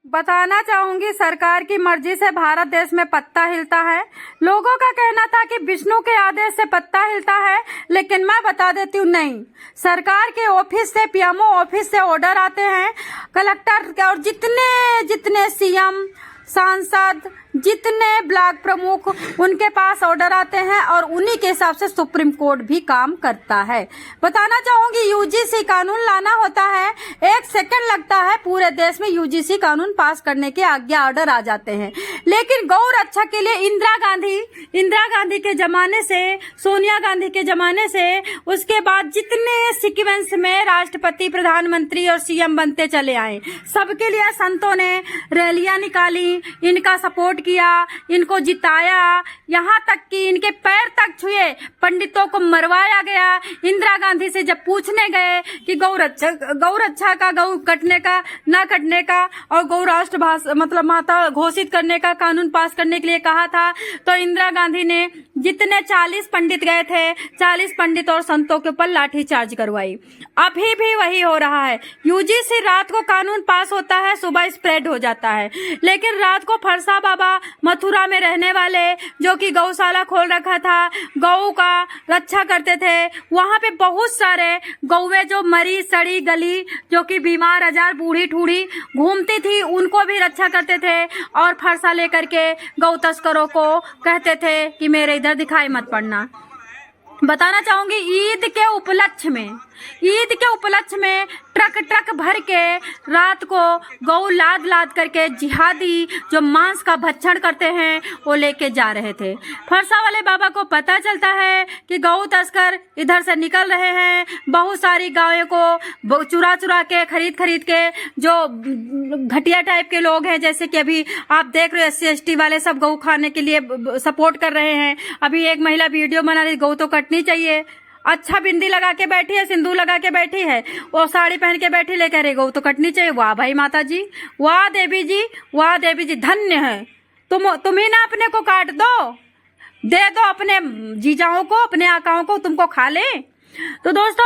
बताना चाहूंगी, सरकार की मर्जी से भारत देश में पत्ता हिलता है। लोगों का कहना था कि विष्णु के आदेश से पत्ता हिलता है, लेकिन मैं बता देती हूँ नहीं। सरकार के ऑफिस से, पीएमओ ऑफिस से ऑर्डर आते हैं, कलेक्टर और जितने जितने सीएम, सांसद, जितने ब्लॉक प्रमुख, उनके पास ऑर्डर आते हैं और उन्हीं के हिसाब से सुप्रीम कोर्ट भी काम करता है। बताना चाहूंगी, यूजीसी कानून लाना होता है, 1 सेकंड लगता है, पूरे देश में यूजीसी कानून पास करने के आज्ञा ऑर्डर आ जाते हैं। लेकिन गौ रक्षा के लिए इंदिरा गांधी के जमाने से, सोनिया गांधी के जमाने से, उसके बाद जितने सीक्वेंस में राष्ट्रपति, प्रधानमंत्री और सीएम बनते चले आए, सबके लिए संतों ने रैलियां निकाली, इनका सपोर्ट किया, इनको जिताया, यहाँ तक कि इनके पैर तक छुए, पंडितों को मरवाया गया। इंदिरा गांधी से जब पूछने गए कि गौ रक्षा का, गौ कटने का, ना कटने का और गौ राष्ट्र मतलब माता घोषित करने का कानून पास करने के लिए कहा था, तो इंदिरा गांधी ने जितने 40 पंडित गए थे, 40 पंडित और संतों के ऊपर लाठीचार्ज करवाई। अभी भी वही हो रहा है। यूजीसी रात को कानून पास होता है, सुबह स्प्रेड हो जाता है, लेकिन रात को फरसा बाबा मथुरा में रहने वाले, जो कि गौशाला खोल रखा था, गौ का रक्षा करते थे, वहां पे बहुत सारे गौवे जो मरी सड़ी गली, जो कि बीमार आजार बूढ़ी ठूढ़ी घूमती थी, उनको भी रक्षा करते थे और फरसा लेकर के गौ तस्करों को कहते थे कि मेरे इधर दिखाई मत पड़ना। बताना चाहूंगी, ईद के उपलक्ष्य में ट्रक भर के रात को गौ लाद करके जिहादी जो मांस का भक्षण करते हैं वो लेके जा रहे थे। फरसा वाले बाबा को पता चलता है कि गौ तस्कर इधर से निकल रहे हैं, बहुत सारी गायों को चुरा के खरीद के, जो घटिया टाइप के लोग हैं, जैसे कि अभी आप देख रहे हो SC ST वाले सब गौ खाने के लिए सपोर्ट कर रहे हैं। अभी एक महिला वीडियो बना रही, गौ तो कटनी चाहिए, अच्छा बिंदी लगा के बैठी है, सिंदूर लगा के बैठी है, वो साड़ी पहन के बैठी, लेकर गौ तो कटनी चाहिए। वाह भाई माता जी, वाह देवी जी, वाह देवी जी, धन्य है तुम ही ना अपने को काट दो, दे दो अपने जीजाओं को, अपने आकाओं को, तुमको खा ले। तो दोस्तों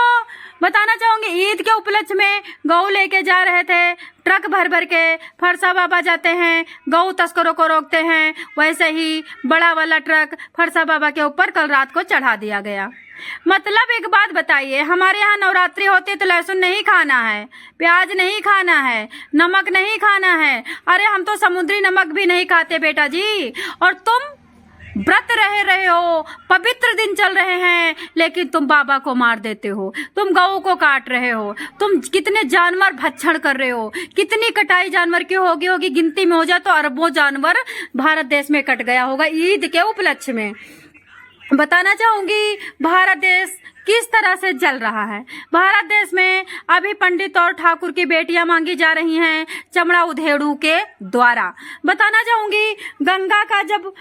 बताना चाहूंगी, ईद के उपलक्ष्य में गौ लेके जा रहे थे, ट्रक भर के फरसा बाबा जाते हैं, गौ तस्करों को रोकते हैं, वैसे ही बड़ा वाला ट्रक फरसा बाबा के ऊपर कल रात को चढ़ा दिया गया। मतलब एक बात बताइए, हमारे यहाँ नवरात्रि होती है तो लहसुन नहीं खाना है, प्याज नहीं खाना है, नमक नहीं खाना है, अरे हम तो समुद्री नमक भी नहीं खाते बेटा जी, और तुम व्रत रहे हो, पवित्र दिन चल रहे हैं, लेकिन तुम बाबा को मार देते हो, तुम गौ को काट रहे हो, तुम कितने जानवर भक्षण कर रहे हो, कितनी कटाई जानवर की होगी, गिनती में हो जाए तो अरबों जानवर भारत देश में कट गया होगा ईद के उपलक्ष्य में। बताना चाहूंगी, भारत देश किस तरह से जल रहा है। भारत देश में अभी पंडित और ठाकुर की बेटियां मांगी जा रही हैं चमड़ा उधेड़ू के द्वारा। बताना चाहूंगी, गंगा का जब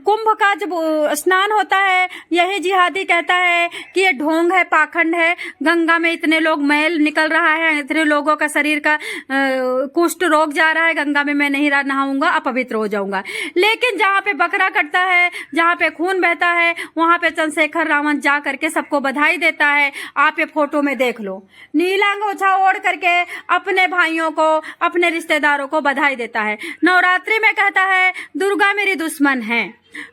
कुंभ का जब स्नान होता है, यही जिहादी कहता है कि ये ढोंग है, पाखंड है, गंगा में इतने लोग मैल निकल रहा है, इतने लोगों का शरीर का कुष्ठ रोग जा रहा है, गंगा में मैं नहीं नहाऊंगा, अपवित्र हो जाऊंगा। लेकिन जहाँ पे बकरा कटता है, जहाँ पे खून बहता है, वहां पे चंद्रशेखर रावण जा करके सबको बधाई देता है। आप ये फोटो में देख लो, नीला अंगोछा ओढ़ करके अपने भाइयों को, अपने रिश्तेदारों को बधाई देता है। नवरात्रि में कहता है दुर्गा मेरी दुश्मन है,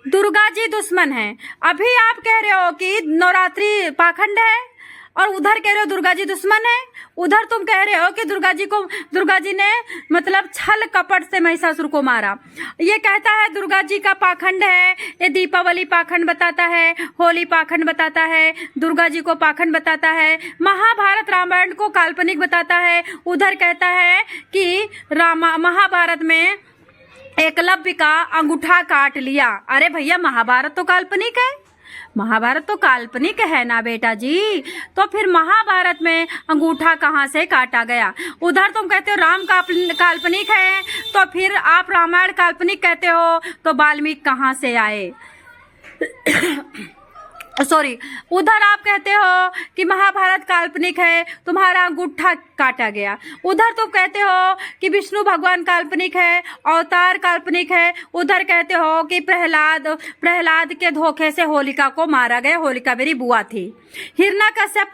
दुर्गा जी दुश्मन है। अभी आप कह रहे हो कि नवरात्रि पाखंड है और उधर कह रहे हो दुर्गा जी दुश्मन है। उधर तुम कह रहे हो कि दुर्गा जी ने मतलब छल कपट से महिषासुर को मारा। ये कहता है दुर्गा जी का पाखंड है, ये दीपावली पाखंड बताता है, होली पाखंड बताता है, दुर्गा जी को पाखंड बताता है, महाभारत रामायण को काल्पनिक बताता है। उधर कहता है कि महाभारत में एकलव्य का अंगूठा काट लिया। अरे भैया, महाभारत तो काल्पनिक है, महाभारत तो काल्पनिक है ना बेटा जी, तो फिर महाभारत में अंगूठा कहाँ से काटा गया। उधर तुम कहते हो राम काल्पनिक है, तो फिर आप रामायण काल्पनिक कहते हो, तो वाल्मीकि कहाँ से आए। सॉरी, उधर आप कहते हो कि महाभारत काल्पनिक है, तुम्हारा अंगूठा काटा गया। उधर तुम कहते हो कि विष्णु भगवान काल्पनिक है, अवतार काल्पनिक है। उधर कहते हो कि प्रहलाद के धोखे से होलिका को मारा गया, होलिका मेरी बुआ थी। हिरण्यकश्यप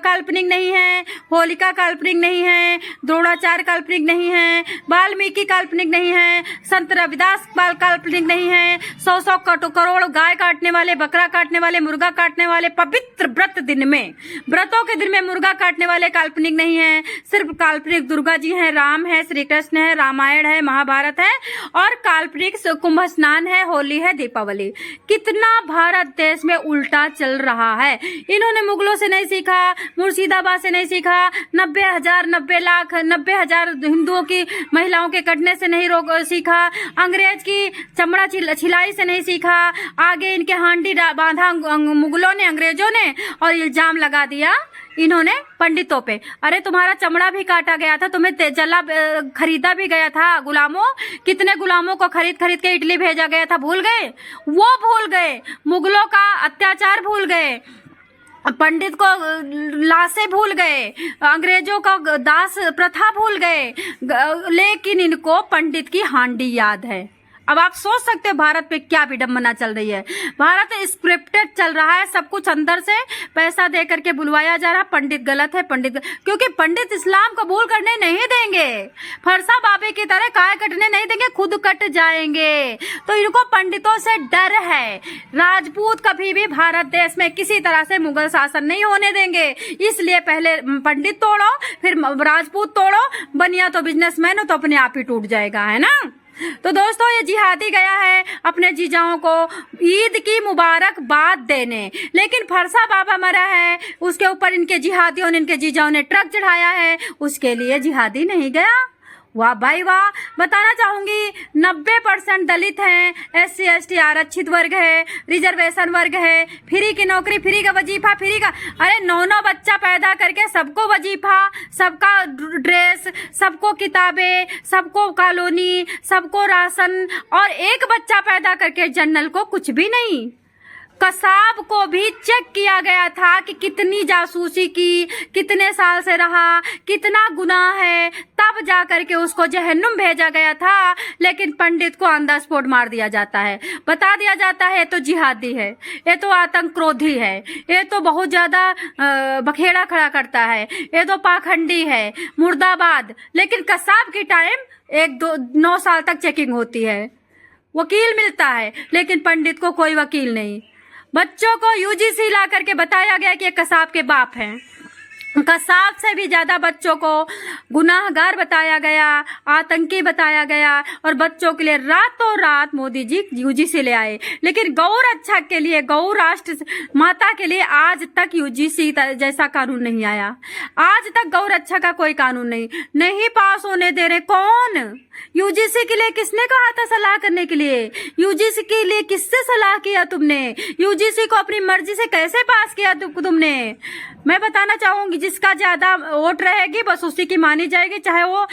काल्पनिक नहीं है, होलिका काल्पनिक नहीं है, द्रोणाचार्य काल्पनिक नहीं है, वाल्मीकि काल्पनिक नहीं है, संत रविदास काल्पनिक नहीं है, 100 करोड़ गाय काटने वाले, बकरा काटने वाले, मुर्गा काटने वाले, पवित्र व्रतों के दिन में मुर्गा काटने वाले काल्पनिक नहीं है। सिर्फ काल्पनिक दुर्गा जी हैं, राम है, श्री कृष्ण है, रामायण है, महाभारत है, और काल्पनिक कुंभ स्नान है, होली है, दीपावली। कितना भारत देश में उल्टा चल रहा है। इन्होंने मुगलों से नहीं सीखा, मुर्शिदाबाद से नहीं सीखा, 90,000 हिंदुओं की महिलाओं के कटने से नहीं सीखा, अंग्रेज की चमड़ा छिलाई से नहीं सीखा। आगे इनके हांडी बांधा मुगलों ने, अंग्रेजों ने, और इल्जाम लगा दिया इन्होंने पंडितों पे। अरे तुम्हारा चमड़ा भी काटा गया था, तुम्हें जला खरीदा भी गया था गुलामों। कितने गुलामों को खरीद के इटली भेजा गया था, भूल गए? वो भूल गए, मुगलों का अत्याचार भूल गए, पंडित को लाशें भूल गए, अंग्रेजों का दास प्रथा भूल गए, लेकिन इनको पंडित की हांडी याद है। अब आप सोच सकते हो भारत पे क्या विडंबना चल रही है। भारत स्क्रिप्टेड चल रहा है, सब कुछ अंदर से पैसा दे करके बुलवाया जा रहा। पंडित गलत है, क्योंकि पंडित इस्लाम कबूल करने नहीं देंगे, फरसा बाबे की तरह काय कटने नहीं देंगे, खुद कट जाएंगे। तो इनको पंडितों से डर है। राजपूत कभी भी भारत देश में किसी तरह से मुगल शासन नहीं होने देंगे, इसलिए पहले पंडित तोड़ो, फिर राजपूत तोड़ो। बनिया तो बिजनेसमैन हो तो अपने आप ही टूट जाएगा, है ना। तो दोस्तों, ये जिहादी गया है अपने जीजाओं को ईद की मुबारकबाद देने, लेकिन फरसा बाबा मरा है, उसके ऊपर इनके जिहादियों ने, इनके जीजाओं ने ट्रक चढ़ाया है, उसके लिए जिहादी नहीं गया। वाह भाई वाह। बताना चाहूंगी 90% दलित हैं, SC ST आरक्षित वर्ग है, रिजर्वेशन वर्ग है, फ्री की नौकरी, फ्री का वजीफा, फ्री का, अरे 9 बच्चा पैदा करके सबको वजीफा, सबका ड्रेस, सबको किताबें, सबको कॉलोनी, सबको राशन, और एक बच्चा पैदा करके जनरल को कुछ भी नहीं। कसाब को भी चेक किया गया था कि कितनी जासूसी की, कितने साल से रहा, कितना गुनाह है, तब जाकर के उसको जहन्नुम भेजा गया था। लेकिन पंडित को ऑन द स्पॉट मार दिया जाता है, बता दिया जाता है ये तो जिहादी है, ये तो आतंकरोधी है, ये तो बहुत ज्यादा बखेड़ा खड़ा करता है, ये तो पाखंडी है, मुर्दाबाद। लेकिन कसाब की टाइम 9 साल तक चेकिंग होती है, वकील मिलता है, लेकिन पंडित को कोई वकील नहीं। बच्चों को UGC ला करके बताया गया कि ये कसाब के बाप हैं। कसाब से भी ज्यादा बच्चों को गुनाहगार बताया गया, आतंकी बताया गया, और बच्चों के लिए रातों रात मोदी जी UGC ले आए। लेकिन गौ रक्षा के लिए, गौ राष्ट्र माता के लिए आज तक UGC जैसा कानून नहीं आया। आज तक गौ रक्षा का कोई कानून नहीं पास होने दे रहे। कौन? UGC के लिए किसने कहा था सलाह करने के लिए? UGC के लिए किससे सलाह किया तुमने? UGC को अपनी मर्जी से कैसे पास किया तुमने? मैं बताना चाहूंगी, जिसका ज्यादा वोट रहेगी बस उसी की मानी जाएगी, चाहे वो